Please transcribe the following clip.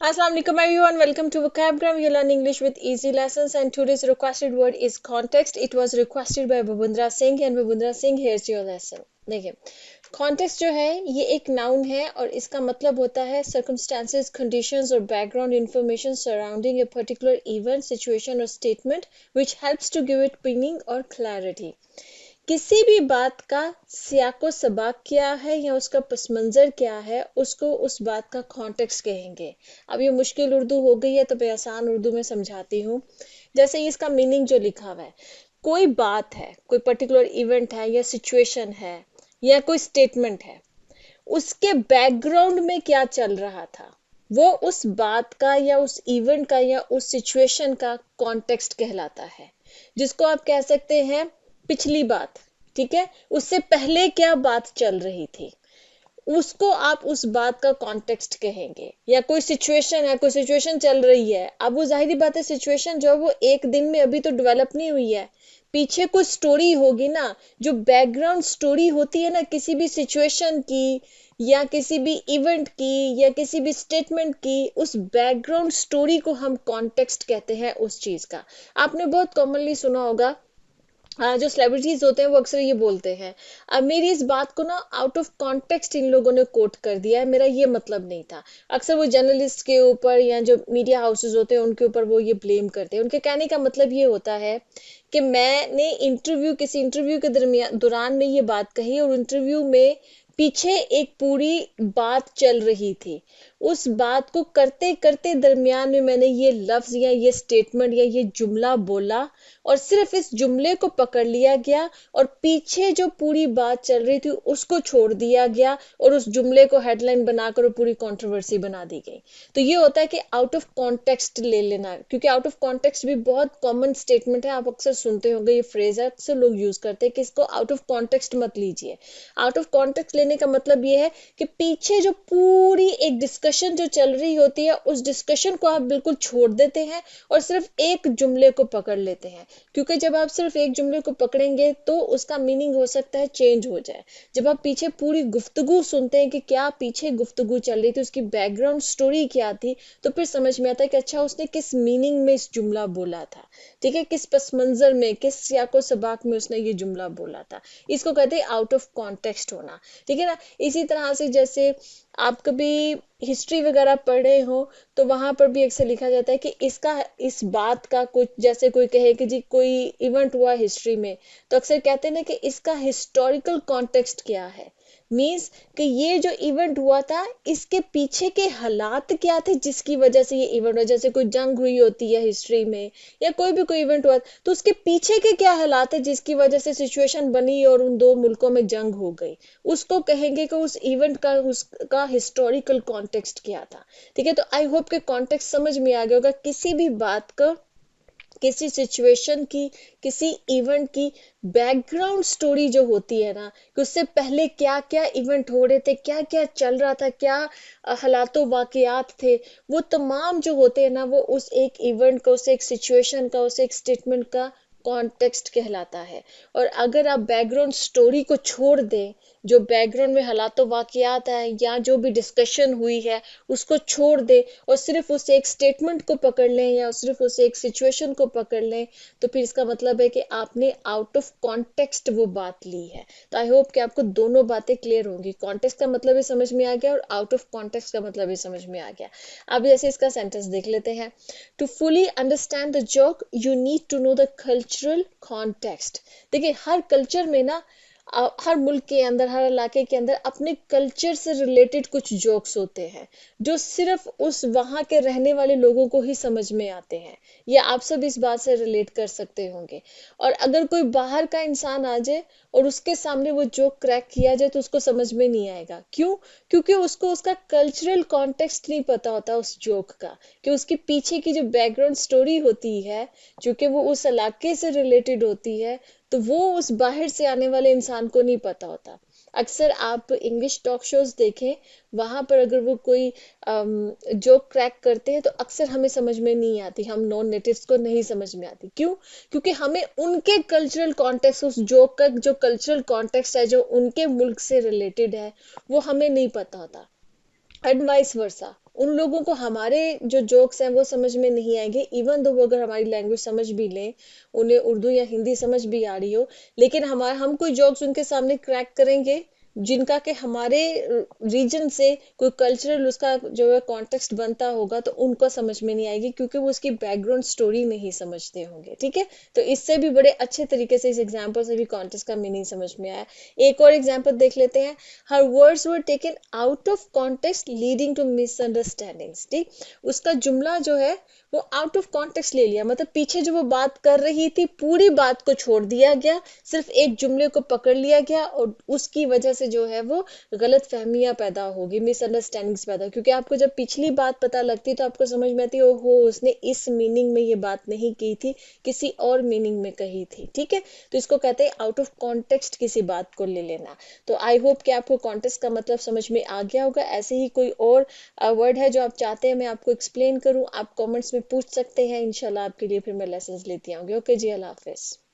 Assalamu alaikum everyone, welcome to Vocabgram. You learn English with easy lessons and today's requested word is context. It was requested by Babundra Singh and Babundra Singh, here's your lesson. देखिए, context जो है ये एक noun है और इसका मतलब होता है circumstances, conditions or background information surrounding a particular event, situation or statement which helps to give it meaning or clarity. किसी भी बात का सियाको सबाक क्या है या उसका पस मंजर क्या है उसको उस बात का कॉन्टेक्स्ट कहेंगे. अब ये मुश्किल उर्दू हो गई है तो मैं आसान उर्दू में समझाती हूँ. जैसे इसका मीनिंग जो लिखा हुआ है, कोई बात है, कोई पर्टिकुलर इवेंट है या सिचुएशन है या कोई स्टेटमेंट है, उसके बैकग्राउंड में क्या चल रहा था वो उस बात का या उस इवेंट का या उस सिचुएशन का कॉन्टेक्स्ट कहलाता है, जिसको आप कह सकते हैं पिछली बात. ठीक है, उससे पहले क्या बात चल रही थी उसको आप उस बात का कॉन्टेक्स्ट कहेंगे. या कोई सिचुएशन है, कोई सिचुएशन चल रही है, अब वो जाहिर बात है सिचुएशन जो है वो एक दिन में अभी तो डेवलप नहीं हुई है, पीछे कोई स्टोरी होगी ना, जो बैकग्राउंड स्टोरी होती है ना किसी भी सिचुएशन की या किसी भी इवेंट की या किसी भी स्टेटमेंट की, उस बैकग्राउंड स्टोरी को हम कॉन्टेक्स्ट कहते हैं उस चीज का. आपने बहुत कॉमनली सुना होगा, जो सेलिब्रिटीज होते हैं वो अक्सर ये बोलते हैं, अब मेरी इस बात को ना आउट ऑफ कॉन्टेक्स्ट इन लोगों ने कोट कर दिया है, मेरा ये मतलब नहीं था. अक्सर वो जर्नलिस्ट के ऊपर या जो मीडिया हाउसेस होते हैं उनके ऊपर वो ये ब्लेम करते हैं. उनके कहने का मतलब ये होता है कि मैंने किसी इंटरव्यू के दौरान में ये बात कही और इंटरव्यू में पीछे एक पूरी बात चल रही थी, उस बात को करते करते दरमियान में मैंने ये लफ्ज या ये स्टेटमेंट या ये जुमला बोला और सिर्फ इस जुमले को पकड़ लिया गया और पीछे जो पूरी बात चल रही थी उसको छोड़ दिया गया और उस जुमले को हेडलाइन बनाकर पूरी कंट्रोवर्सी बना दी गई. तो ये होता है कि आउट ऑफ कॉन्टेक्स्ट ले लेना, क्योंकि आउट ऑफ कॉन्टेक्स्ट भी बहुत कॉमन स्टेटमेंट है, आप अक्सर सुनते होंगे, ये फ्रेज है अक्सर लोग यूज करते हैं कि इसको आउट ऑफ कॉन्टेक्स्ट मत लीजिए. आउट ऑफ कॉन्टेक्स्ट लेने का मतलब ये है कि पीछे जो पूरी एक डिस्कशन जो चल रही होती है उस डिस्कशन को आप बिल्कुल छोड़ देते हैं और सिर्फ एक जुमले को पकड़ लेते हैं, क्योंकि जब आप सिर्फ एक जुमले को पकड़ेंगे तो उसका मीनिंग हो सकता है चेंज हो जाए. जब आप पीछे पूरी गुफ्तगू सुनते हैं कि क्या पीछे गुफ्तगू चल रही थी, उसकी बैकग्राउंड स्टोरी क्या थी, तो फिर समझ में आता है कि अच्छा उसने किस मीनिंग में इस जुमला बोला था. ठीक है, किस पस मंजर में, किस सियाको सबाक में उसने ये जुमला बोला था. इसको कहते हैं आउट ऑफ कॉन्टेक्स्ट होना. ठीक है ना. इसी तरह से जैसे आप कभी हिस्ट्री वगैरह पढ़ रहे हो तो वहां पर भी अक्सर लिखा जाता है कि इस बात का कुछ, जैसे कोई कहे कि जी कोई इवेंट हुआ हिस्ट्री में, तो अक्सर कहते हैं ना कि इसका हिस्टोरिकल कॉन्टेक्स्ट क्या है. मीन्स कि ये जो इवेंट हुआ था इसके पीछे के हालात क्या थे जिसकी वजह से ये इवेंट हुआ. जैसे कोई जंग हुई होती है हिस्ट्री में या कोई इवेंट हुआ तो उसके पीछे के क्या हालात है जिसकी वजह से सिचुएशन बनी और उन दो मुल्कों में जंग हो गई, उसको कहेंगे कि उस इवेंट का उसका हिस्टोरिकल कॉन्टेक्स्ट क्या था. ठीक है, तो आई होप के कॉन्टेक्स्ट समझ में आ गया होगा. किसी भी बात का, किसी सिचुएशन की, किसी इवेंट की बैकग्राउंड स्टोरी जो होती है ना, कि उससे पहले क्या क्या इवेंट हो रहे थे, क्या क्या चल रहा था, क्या हालातों वाकयात थे, वो तमाम जो होते हैं ना वो उस एक इवेंट का, उस एक सिचुएशन का, उस एक स्टेटमेंट का कॉन्टेक्स्ट कहलाता है. और अगर आप बैकग्राउंड स्टोरी को छोड़ दें, जो बैकग्राउंड में हालातों वाकयात है या जो भी डिस्कशन हुई है उसको छोड़ दे और सिर्फ उस एक स्टेटमेंट को पकड़ लें या सिर्फ उस एक सिचुएशन को पकड़ लें, तो फिर इसका मतलब है कि आपने आउट ऑफ कॉन्टेक्स्ट वो बात ली है. तो आई होप कि आपको दोनों बातें क्लियर होंगी. कॉन्टेक्स्ट का मतलब भी समझ में आ गया और आउट ऑफ कॉन्टेक्स्ट का मतलब भी समझ में आ गया. अब जैसे इसका सेंटेंस देख लेते हैं. To fully understand the joke you need to know the cultural context. देखिए, हर कल्चर में ना, हर मुल्क के अंदर, हर इलाके के अंदर अपने कल्चर से रिलेटेड कुछ जोक्स होते हैं जो सिर्फ उस वहां के रहने वाले लोगों को ही समझ में आते हैं. या आप सब इस बात से रिलेट कर सकते होंगे. और अगर कोई बाहर का इंसान आ जाए और उसके सामने वो जोक क्रैक किया जाए तो उसको समझ में नहीं आएगा. क्यों? क्योंकि उसको उसका कल्चरल कॉन्टेक्स्ट नहीं पता होता उस जोक का, कि उसके पीछे की जो बैकग्राउंड स्टोरी होती है, जो कि वो उस इलाके से रिलेटेड होती है, तो वो उस बाहर से आने वाले इंसान को नहीं पता होता. अक्सर आप इंग्लिश टॉक शोज देखें, वहां पर अगर वो कोई जोक क्रैक करते हैं तो अक्सर हमें समझ में नहीं आती, हम नॉन नेटिव्स को नहीं समझ में आती. क्यों? क्योंकि हमें उनके कल्चरल कॉन्टेक्स्ट, उस जोक का जो कल्चरल कॉन्टेक्स्ट है जो उनके मुल्क से रिलेटेड है वो हमें नहीं पता होता. एंड वाइस वर्सा, उन लोगों को हमारे जो जोक्स हैं वो समझ में नहीं आएंगे, इवन दो वो अगर हमारी लैंग्वेज समझ भी लें, उन्हें उर्दू या हिंदी समझ भी आ रही हो, लेकिन हम कोई जोक्स उनके सामने क्रैक करेंगे जिनका कि हमारे रीजन से कोई कल्चरल उसका जो है कॉन्टेक्स्ट बनता होगा, तो उनको समझ में नहीं आएगी क्योंकि वो उसकी बैकग्राउंड स्टोरी नहीं समझते होंगे। ठीक है, तो इससे भी बड़े अच्छे तरीके से इस एग्जाम्पल से भी कॉन्टेक्स्ट का मीनिंग समझ में आया। एक और एग्जाम्पल देख लेते हैं। Her words were taken out of context leading to misunderstandings. ठीक, उसका जुमला जो है वो आउट ऑफ कॉन्टेक्स्ट ले लिया, मतलब पीछे जो वो बात कर रही थी पूरी बात को छोड़ दिया गया, सिर्फ एक जुमले को पकड़ लिया गया और उसकी वजह से जो है वो गलत फहमियां पैदा होगी, मिसअंडरस्टैंडिंग्स पैदा, क्योंकि आपको जब पिछली बात पता लगती तो आपको समझ में आती है ओहो उसने इस मीनिंग में ये बात नहीं की थी, किसी और मीनिंग में कही थी। ठीक है, तो इसको कहते हैं आउट ऑफ कॉन्टेक्स्ट किसी बात को ले लेना। तो आई होप कि आपको कॉन्टेक्स्ट का मतलब समझ में आ गया होगा। ऐसे ही कोई और वर्ड है जो आप चाहते हैं मैं आपको एक्सप्लेन करूं, आप कमेंट्स में पूछ सकते हैं, इंशाल्लाह आपके लिए फिर मैं लेसन्स लेती आऊंगी। ओके जी, अल्लाह हाफिज।